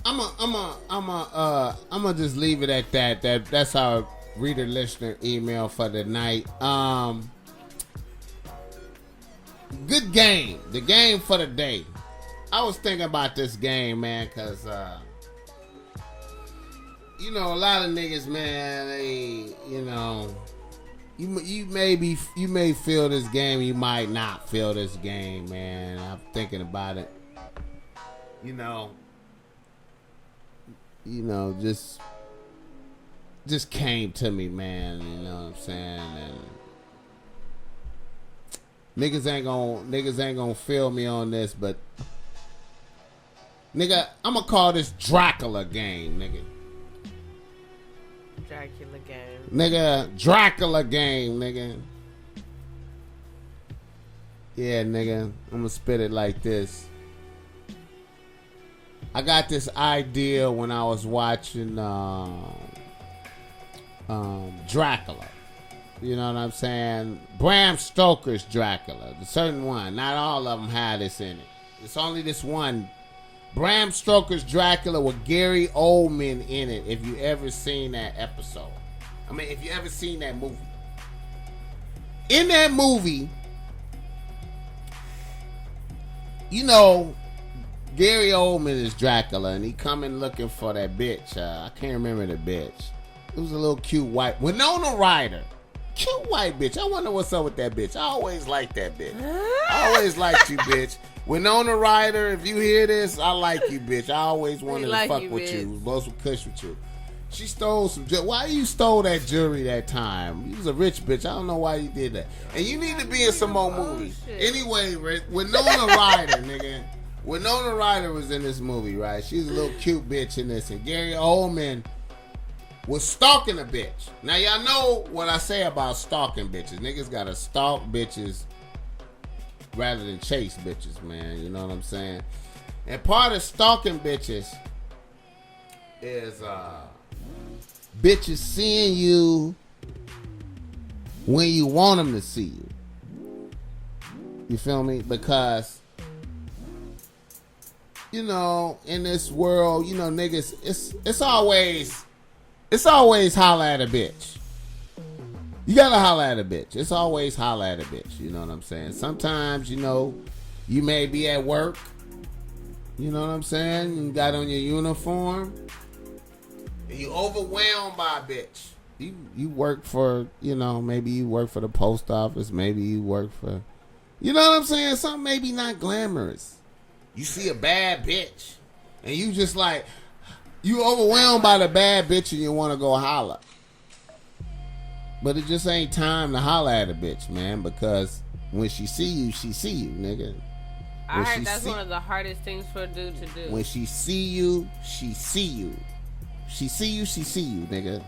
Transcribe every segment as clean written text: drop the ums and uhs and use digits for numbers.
I'm gonna just leave it at that. That's our reader listener email for the night. Good game. The game for the day. I was thinking about this game, man, cause you know, a lot of niggas, man, they, you know, you may feel this game, you might not feel this game, man. I'm thinking about it. You know, just came to me, man. You know what I'm saying? And niggas ain't gonna feel me on this, but nigga, I'm gonna call this Dracula game, nigga. Dracula game. Nigga, Dracula game, nigga. Yeah, nigga, I'm gonna spit it like this. I got this idea when I was watching Dracula. You know what I'm saying? Bram Stoker's Dracula. The certain one. Not all of them had this in it. It's only this one. Bram Stoker's Dracula with Gary Oldman in it. If you ever seen that episode. I mean, if you ever seen that movie. In that movie, you know, Gary Oldman is Dracula, and he coming looking for that bitch. I can't remember the bitch. It was a little cute white Winona Ryder. Cute white bitch. I wonder what's up with that bitch. I always liked that bitch. I always liked you, bitch. Winona Ryder, if you hear this, I like you, bitch. I always wanted to fuck with you. Was supposed to cuss with you. She stole some jewelry. Why you stole that jewelry that time? You was a rich bitch. I don't know why you did that. And you need to be in some more movies. Anyway, Winona Ryder, nigga. Winona Ryder was in this movie, right? She's a little cute bitch in this. And Gary Oldman was stalking a bitch. Now, y'all know what I say about stalking bitches. Niggas gotta stalk bitches rather than chase bitches, man. You know what I'm saying? And part of stalking bitches is bitches seeing you when you want them to see you. You feel me? Because, you know, in this world, you know, niggas, it's always holla at a bitch. You gotta holla at a bitch. It's always holla at a bitch. You know what I'm saying? Sometimes, you know, you may be at work. You know what I'm saying? You got on your uniform. And you overwhelmed by a bitch. You work for, you know, maybe you work for the post office. Maybe you work for, you know what I'm saying? Something maybe not glamorous. You see a bad bitch. And you just like, you overwhelmed by the bad bitch and you want to go holler. But it just ain't time to holler at a bitch, man, because when she see you, nigga. I heard that's one of the hardest things for a dude to do. When she see you, she see you. She see you, nigga.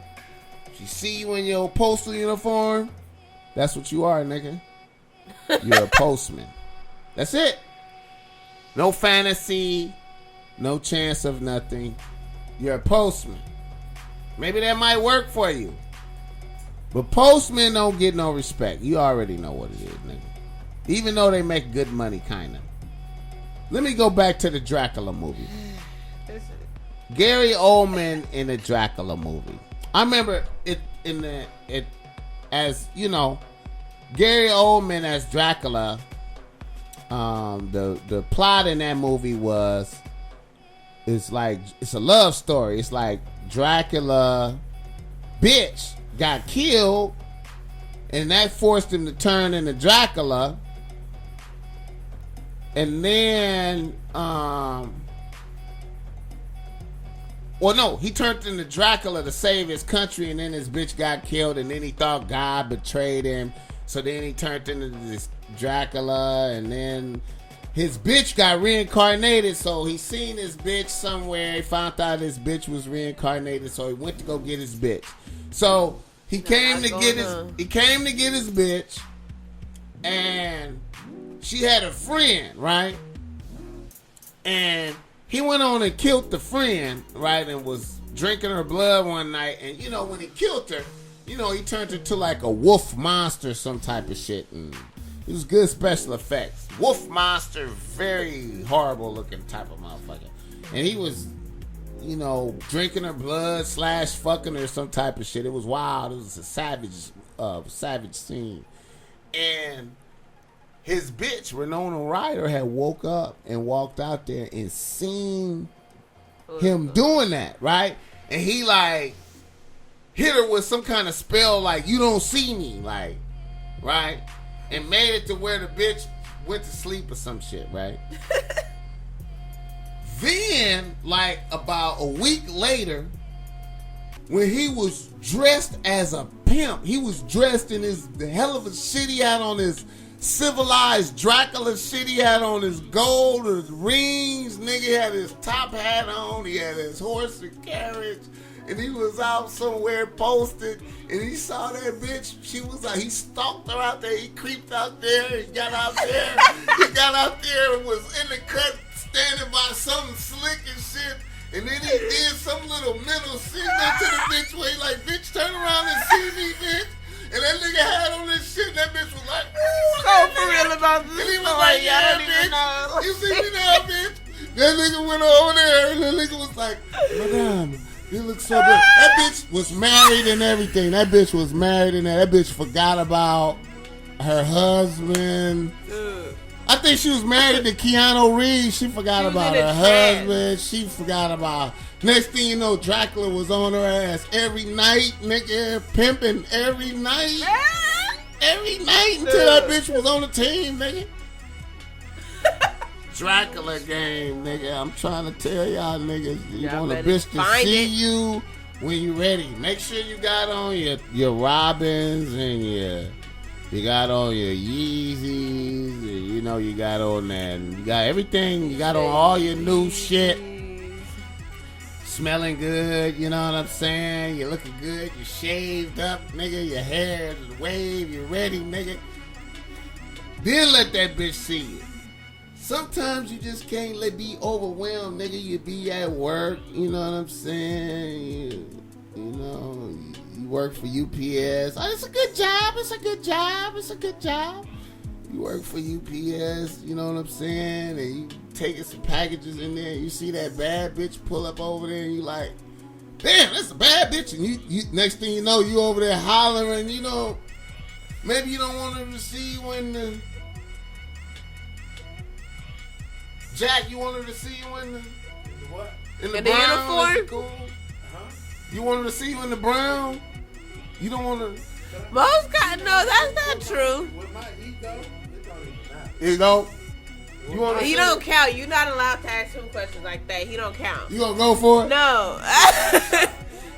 She see you in your postal uniform. That's what you are, nigga. You're a postman. That's it. No fantasy. No chance of nothing. You're a postman. Maybe that might work for you. But postmen don't get no respect. You already know what it is, nigga. Even though they make good money, kinda. Let me go back to the Dracula movie. Gary Oldman in the Dracula movie. I remember it as, you know, Gary Oldman as Dracula. The plot in that movie was, it's a love story. It's like Dracula bitch got killed, and that forced him to turn into Dracula. And then, he turned into Dracula to save his country, and then his bitch got killed, and then he thought God betrayed him, so then he turned into this Dracula, and then his bitch got reincarnated, so he seen his bitch somewhere. He found out his bitch was reincarnated, so he went to go get his bitch. So he came to get his bitch, and she had a friend, right? And he went on and killed the friend, right? And was drinking her blood one night. And, you know, when he killed her, you know, he turned into like a wolf monster, some type of shit. And it was good special effects. Wolf monster, very horrible looking type of motherfucker. And he was drinking her blood / fucking her, some type of shit. It was wild. It was a savage scene. And his bitch, Winona Ryder, had woke up and walked out there and seen him doing that, right? And he like hit her with some kind of spell, like, you don't see me, like, right? And made it to where the bitch went to sleep or some shit, right? Then, like, about a week later, when he was dressed as a pimp, he was dressed in the hell of a shit he had on his civilized Dracula shit. He had on his gold, his rings, nigga had his top hat on, he had his horse and carriage, and he was out somewhere posted, and he saw that bitch. She was like, he stalked her out there, he creeped out there, he got out there, and was in the cut, standing by something slick and shit, and then he did some little mental signal to the bitch where he like, bitch, turn around and see me, bitch. And that nigga had on this shit, that bitch was like, ooh, so for real about this. And he was like, yeah, bitch, you see me now, bitch. That nigga went over there, and the nigga was like, madame, you look so good. That bitch was married and everything. That bitch was married and that bitch forgot about her husband. I think she was married to Keanu Reeves. She forgot about her husband. She forgot about. Next thing you know, Dracula was on her ass every night, nigga, pimping every night. Every night until that bitch was on the team, nigga. Dracula game, nigga. I'm trying to tell y'all niggas, you want a bitch to see you when you ready. Make sure you got on your Robins and you got on your Yeezys, and you got on that. You got everything. You got on all your new shit. Smelling good, you know what I'm saying? You're looking good. You shaved up, nigga. Your hair is waved. You're ready, nigga. Then let that bitch see you. Sometimes you just can't be overwhelmed, nigga. You be at work, you know what I'm saying? You work for UPS. Oh, it's a good job. It's a good job. It's a good job. You work for UPS, you know what I'm saying? And you taking some packages in there. And you see that bad bitch pull up over there, and you like, damn, that's a bad bitch. And you next thing you know, you over there hollering. Maybe you don't want her to see you in the Jack. You want her to see you in the what? In the brown uniform. Cool. You want her to see you in the brown. You don't want to. Most guys, no, that's not true. With my ego, you go. He don't count. You're not allowed to ask him questions like that. He don't count. You gonna go for it? No.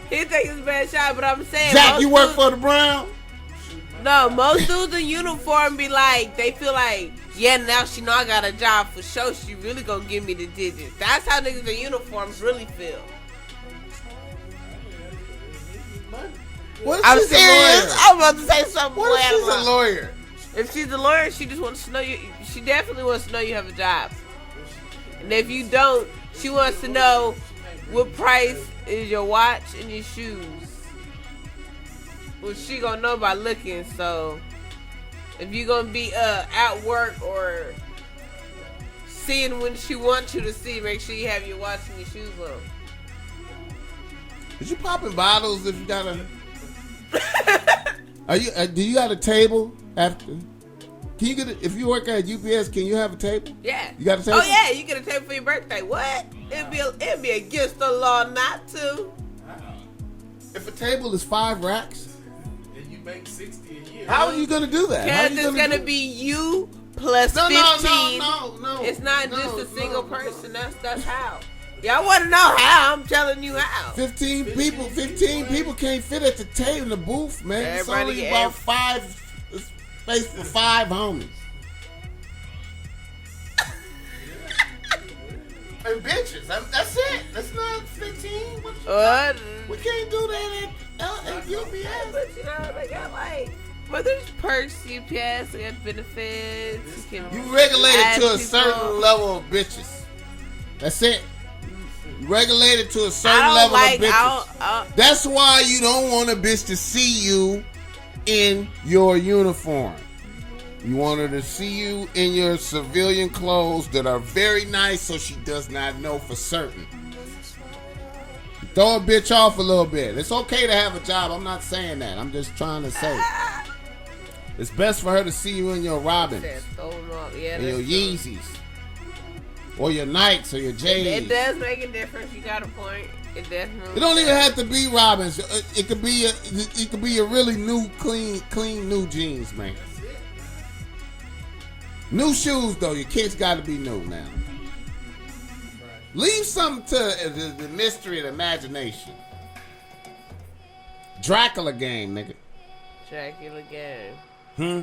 He takes his best shot, but I'm saying, Jack, you work for the Brown? No, most dudes in uniform be like, they feel like, yeah, now she know I got a job for sure. She really gonna give me the digits. That's how niggas in uniforms really feel. What if she's a lawyer? I'm about to say something. What if she's a lawyer? If she's a lawyer, she just wants to know you. She definitely wants to know you have a job. And if you don't, she wants to know what price is your watch and your shoes. Well, she gonna know by looking. So if you gonna be at work or seeing when she wants you to see, make sure you have your watch and your shoes on. Is you popping bottles if you got a? Are you? Do you got a table after? Can you get if you work at UPS? Can you have a table? Yeah. You got a table? Oh yeah, you get a table for your birthday. What? It'd be against the law not to. If a table is 5 racks, and you make 60 a year, how are you gonna do that? Because it's gonna be you plus 15. No. It's not just a single person. That's how. Y'all want to know how? I'm telling you how. 15 people can't fit at the table in the booth, man. It's only about 5 space for 5 homies. And bitches. That's it. That's not 15. We can't do that at UPS. But you know, they got but there's perks, UPS, they got benefits. You regulated to a certain level of bitches. That's it. Regulated to a certain level of bitches. That's why you don't want a bitch to see you in your uniform. You want her to see you in your civilian clothes that are very nice, so she does not know for certain. Throw a bitch off a little bit. It's okay to have a job. I'm not saying that. I'm just trying to say it's best for her to see you in your Robins, Yeah, and your Yeezys, or your Nikes, or your J's. It does make a difference. You got a point. It definitely. It don't even have to be Robins. It could be a really new, clean new jeans, man. New shoes though. Your kids got to be new now. Leave something to the mystery and imagination. Dracula game, nigga. Dracula game. Hmm.